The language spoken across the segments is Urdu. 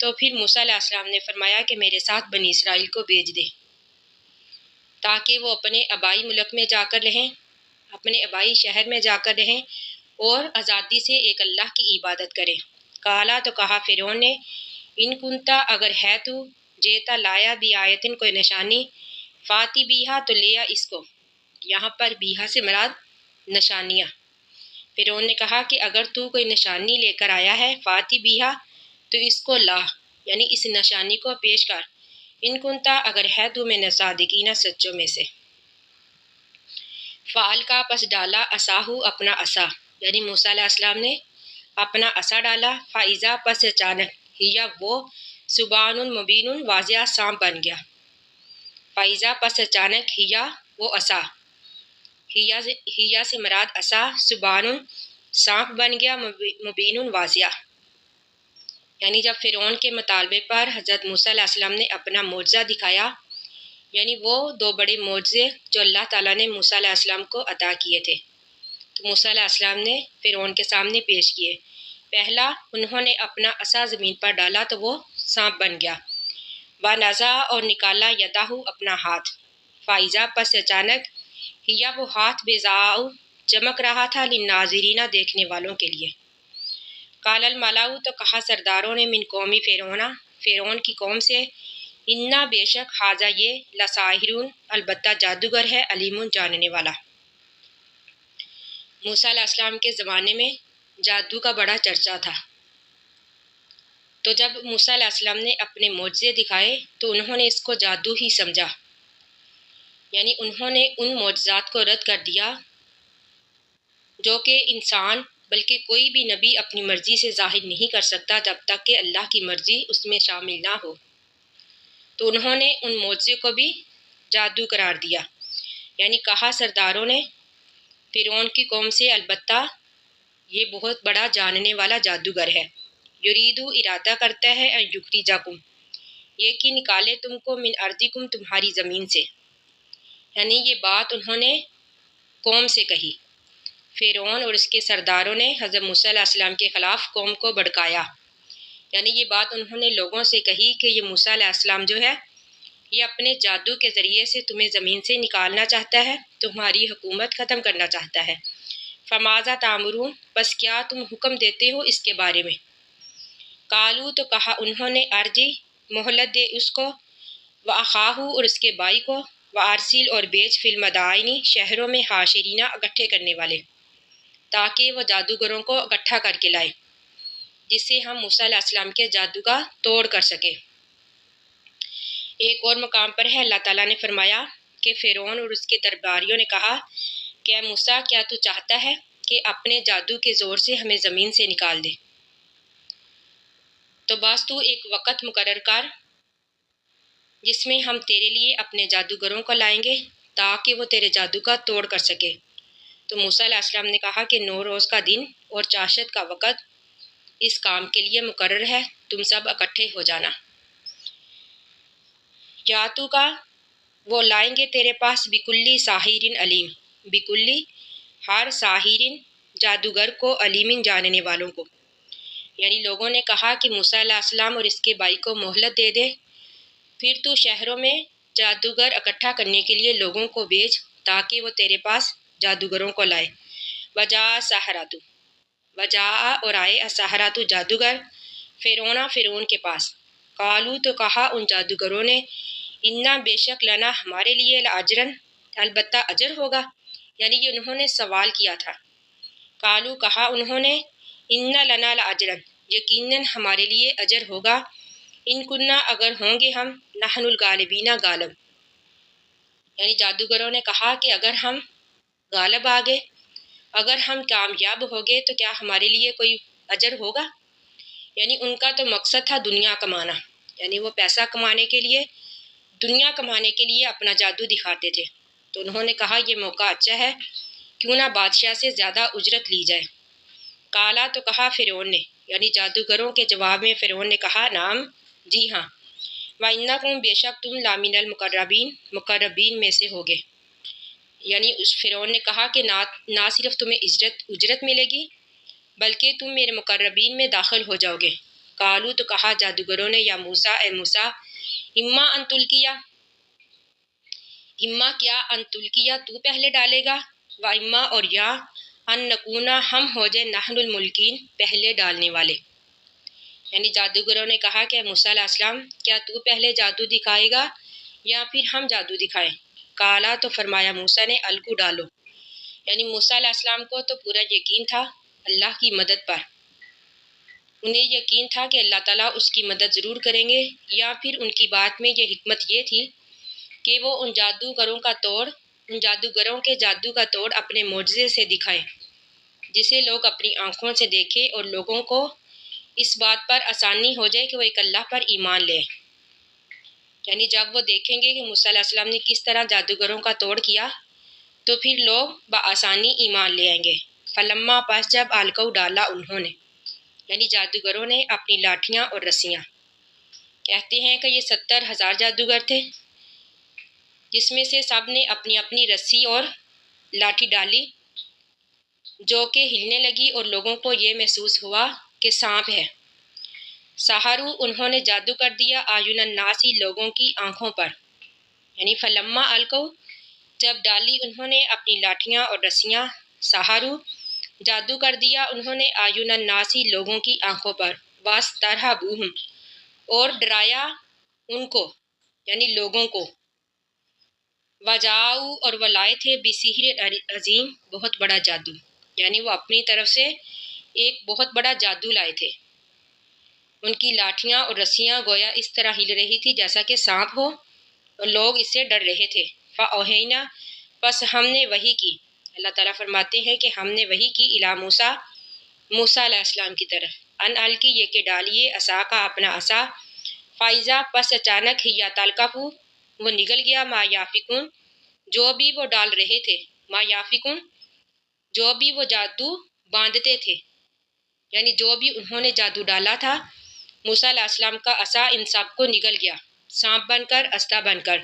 تو پھر موسیٰ علیہ السلام نے فرمایا کہ میرے ساتھ بنی اسرائیل کو بھیج دے تاکہ وہ اپنے آبائی ملک میں جا کر رہیں، اپنے آبائی شہر میں جا کر رہیں اور آزادی سے ایک اللہ کی عبادت کریں۔ کالا تو کہا فرعون نے، ان کنتا اگر ہے تو جیتا لایا بھی آیتن کوئی نشانی، فاتی بیہا تو لیا اس کو۔ یہاں پر بیہا سے مراد نشانیاں۔ فرعون نے کہا کہ اگر تو کوئی نشانی لے کر آیا ہے فاتی بیہا تو اس کو لا، یعنی اس نشانی کو پیش کر، ان کنتا اگر ہے تو من الصادقین سچوں میں سے۔ فعال کا پس ڈالا عصاہو اپنا عصا، یعنی موسیٰ علیہ السلام نے اپنا عصا ڈالا، فائزہ پس اچانک ہیا وہ سبحان مبین واضح سانپ بن گیا۔ فائزہ پس اچانک ہیا وہ عصا، ہیا سے مراد عصا، سبحان سانپ بن گیا، مبین واضح، یعنی جب فرعون کے مطالبے پر حضرت موسیٰ علیہ السلام نے اپنا معجزہ دکھایا، یعنی وہ دو بڑے معجزے جو اللہ تعالیٰ نے موسیٰ علیہ السلام کو عطا کیے تھے، تو موسیٰ علیہ السلام نے فرعون کے سامنے پیش کیے۔ پہلا، انہوں نے اپنا عصا زمین پر ڈالا تو وہ سانپ بن گیا، ونزع اور نکالا یدہ اپنا ہاتھ، فائزہ پس اچانک ہیا وہ ہاتھ بیضاء چمک رہا تھا، للناظرین دیکھنے والوں کے لیے۔ قال الملأ تو کہا سرداروں نے، من قومی فرعون کی قوم سے، انا بے شک ھذا یہ لساحرون البتہ جادوگر ہے، علیم جاننے والا۔ موسیٰ علیہ السلام کے زمانے میں جادو کا بڑا چرچا تھا، تو جب موسیٰ علیہ السلام نے اپنے معجزے دکھائے تو انہوں نے اس کو جادو ہی سمجھا، یعنی انہوں نے ان معجزات کو رد کر دیا جو کہ انسان بلکہ کوئی بھی نبی اپنی مرضی سے ظاہر نہیں کر سکتا جب تک کہ اللہ کی مرضی اس میں شامل نہ ہو، تو انہوں نے ان معجزے کو بھی جادو قرار دیا، یعنی کہا سرداروں نے فرعون کی قوم سے، البتہ یہ بہت بڑا جاننے والا جادوگر ہے، یریدو ارادہ کرتا ہے، ان یخرجکم یہ کہ نکالے تم کو، من ارضکم تمہاری زمین سے، یعنی یہ بات انہوں نے قوم سے کہی۔ فرعون اور اس کے سرداروں نے حضرت موسیٰ علیہ السلام کے خلاف قوم کو بھڑکایا، یعنی یہ بات انہوں نے لوگوں سے کہی کہ یہ موسیٰ علیہ السلام جو ہے یہ اپنے جادو کے ذریعے سے تمہیں زمین سے نکالنا چاہتا ہے، تمہاری حکومت ختم کرنا چاہتا ہے۔ فماذا تأمرون بس کیا تم حکم دیتے ہو اس کے بارے میں؟ قالو تو کہا انہوں نے، ارجی مہلت دے اس کو، واخاہ اور اس کے بھائی کو، وارسل اور بیچ، فی المدائن شہروں میں، حاشرین اکٹھے کرنے والے، تاکہ وہ جادوگروں کو اکٹھا کر کے لائے جس سے ہم موسیٰ علیہ السلام کے جادو کا توڑ کر سکے۔ ایک اور مقام پر ہے اللہ تعالیٰ نے فرمایا کہ فرعون اور اس کے درباریوں نے کہا کہ اے موسیٰ کیا تو چاہتا ہے کہ اپنے جادو کے زور سے ہمیں زمین سے نکال دے؟ تو بس تو ایک وقت مقرر کر جس میں ہم تیرے لیے اپنے جادوگروں کو لائیں گے تاکہ وہ تیرے جادو کا توڑ کر سکے۔ تو موسیٰ علیہ السلام نے کہا کہ 9 روز کا دن اور 64 کا وقت اس کام کے لیے مقرر ہے، تم سب اکٹھے ہو جانا۔ یاتو کا وہ لائیں گے تیرے پاس، بکلی ساحرین علیم، بکلی ہر ساحرین جادوگر کو، علیم جاننے والوں کو، یعنی لوگوں نے کہا کہ موسیٰ علیہ السلام اور اس کے بھائی کو مہلت دے دے، پھر تو شہروں میں جادوگر اکٹھا کرنے کے لیے لوگوں کو بھیج تاکہ وہ تیرے پاس جادوگروں کو لائے۔ وجاء السحرۃ وجاء اور آئے، السحرۃ جادوگر، فرعون کے پاس، قالو تو کہا ان جادوگروں نے، انا بے شک لنا ہمارے لیے، لاجرن البتہ اجر ہوگا، یعنی یہ انہوں نے سوال کیا تھا۔ قالو کہا انہوں نے، انا لنا لاجرن یقیناً ہمارے لیے اجر ہوگا، ان کننا اگر ہوں گے ہم، نحن الغالبین غالب، یعنی جادوگروں نے کہا کہ اگر ہم غالب آ گئے، اگر ہم کامیاب ہو گئے تو کیا ہمارے لیے کوئی اجر ہوگا؟ یعنی ان کا تو مقصد تھا دنیا کمانا، یعنی وہ پیسہ کمانے کے لیے، دنیا کمانے کے لیے اپنا جادو دکھاتے تھے، تو انہوں نے کہا یہ موقع اچھا ہے، کیوں نہ بادشاہ سے زیادہ اجرت لی جائے۔ کالا تو کہا فرعون نے، یعنی جادوگروں کے جواب میں فرعون نے کہا، نعم جی ہاں، وَإِنَّكُمْ بے شک تم لَمِنَ الْمُقَرَّبِينَ مقربین میں سے ہوگے، یعنی اس فرعون نے کہا کہ نہ صرف تمہیں اجرت ملے گی بلکہ تم میرے مقربین میں داخل ہو جاؤ گے، قالو تو کہا جادوگروں نے یا موسیٰ اے موسیٰ اما ان تلقیا اما کیا ان تلقیا تو پہلے ڈالے گا و اما اور یا ان نکونا ہم ہو جائے نحن الملکین پہلے ڈالنے والے. یعنی جادوگروں نے کہا کہ موسیٰ علیہ السلام کیا تو پہلے جادو دکھائے گا یا پھر ہم جادو دکھائیں؟ کالا تو فرمایا موسیٰ نے القوا ڈالو. یعنی موسیٰ علیہ السلام کو تو پورا یقین تھا اللہ کی مدد پر. انہیں یقین تھا کہ اللہ تعالیٰ اس کی مدد ضرور کریں گے، یا پھر ان کی بات میں یہ حکمت یہ تھی کہ وہ ان جادوگروں کے جادو کا توڑ اپنے معجزے سے دکھائیں، جسے لوگ اپنی آنکھوں سے دیکھیں اور لوگوں کو اس بات پر آسانی ہو جائے کہ وہ ایک اللہ پر ایمان لیں. یعنی جب وہ دیکھیں گے کہ موسیٰ علیہ السلام نے کس طرح جادوگروں کا توڑ کیا تو پھر لوگ بآسانی ایمان لے آئیں گے. فلما پس جب القوا ڈالا انہوں نے، یعنی جادوگروں نے اپنی لاٹھیاں اور رسیاں. کہتے ہیں کہ یہ 70,000 جادوگر تھے، جس میں سے سب نے اپنی اپنی رسی اور لاٹھی ڈالی جو کہ ہلنے لگی اور لوگوں کو یہ محسوس ہوا کہ سانپ ہے. سحروا انہوں نے جادو کر دیا اعین الناس لوگوں کی آنکھوں پر. یعنی فلما القوا جب ڈالی انہوں نے اپنی لاٹھیاں اور رسیاں، سحروا جادو کر دیا انہوں نے اعین الناس لوگوں کی آنکھوں پر، واسترہبوہم اور ڈرایا ان کو یعنی لوگوں کو، وجاؤ اور وہ لائے تھے بسحر عظیم بہت بڑا جادو. یعنی وہ اپنی طرف سے ایک بہت بڑا جادو لائے تھے. ان کی لاٹھیاں اور رسیاں گویا اس طرح ہل رہی تھی جیسا کہ سانپ ہو اور لوگ اس سے ڈر رہے تھے. فأوحینا پس ہم نے وحی کی. اللہ تعالیٰ فرماتے ہیں کہ ہم نے وحی کی الی موسیٰ علیہ السلام کی طرف، ان القی یہ کہ ڈالیے عصا کا اپنا عصا، فائزہ پس اچانک ہی یا تلقف وہ نگل گیا ما یافکون جو بھی وہ ڈال رہے تھے، ما یافکون جو بھی وہ جادو باندھتے تھے. یعنی جو بھی انہوں نے جادو ڈالا تھا موسیٰ علیہ السلام کا عصا ان سب کو نگل گیا سانپ بن کر، استا بن کر.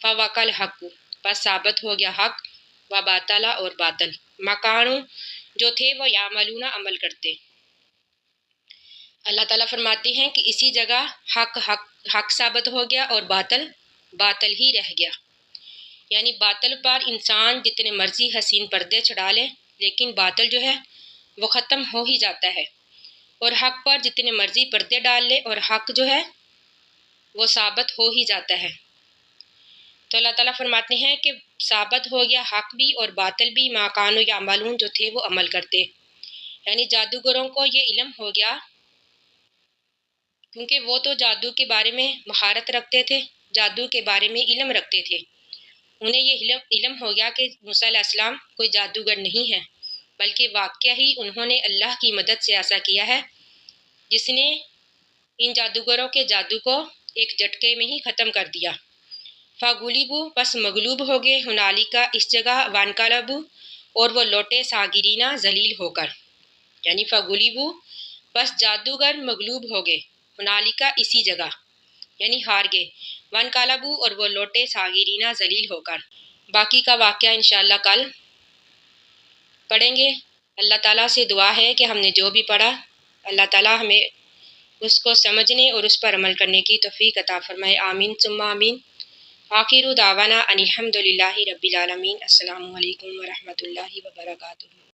فوقع الحق پس ثابت ہو گیا حق، و باطل اور باطل، مکانوں جو تھے وہ یعملون عمل کرتے. اللہ تعالیٰ فرماتے ہیں کہ اسی جگہ حق ثابت ہو گیا اور باطل ہی رہ گیا. یعنی باطل پر انسان جتنے مرضی حسین پردے چڑھا لے لیکن باطل جو ہے وہ ختم ہو ہی جاتا ہے، اور حق پر جتنے مرضی پردے ڈال لے اور حق جو ہے وہ ثابت ہو ہی جاتا ہے. تو اللہ تعالیٰ فرماتے ہیں کہ ثابت ہو گیا حق بھی اور باطل بھی، ما کانوا یعملون جو تھے وہ عمل کرتے. یعنی جادوگروں کو یہ علم ہو گیا کیونکہ وہ تو جادو کے بارے میں مہارت رکھتے تھے، جادو کے بارے میں علم رکھتے تھے. انہیں یہ علم ہو گیا کہ موسیٰ علیہ السلام کوئی جادوگر نہیں ہے، بلکہ واقعہ ہی انہوں نے اللہ کی مدد سے ایسا کیا ہے جس نے ان جادوگروں کے جادو کو ایک جھٹکے میں ہی ختم کر دیا. فغلبوا پس مغلوب ہو گئے ہنالکا اس جگہ، وانقلبوا اور وہ لوٹے صاغرین ذلیل ہو کر. یعنی فغلبوا پس جادوگر مغلوب ہو گئے ہنالکا اسی جگہ یعنی ہار گئے، وانقلبوا اور وہ لوٹے صاغرین ذلیل ہو کر. باقی کا واقعہ انشاءاللہ کل پڑھیں گے. اللہ تعالیٰ سے دعا ہے کہ ہم نے جو بھی پڑھا اللہ تعالیٰ ہمیں اس کو سمجھنے اور اس پر عمل کرنے کی توفیق عطا فرمائے. آمین ثم آمین. آخر دعوانا ان الحمد للہ رب العالمین. السلام علیکم ورحمۃ اللہ وبرکاتہ.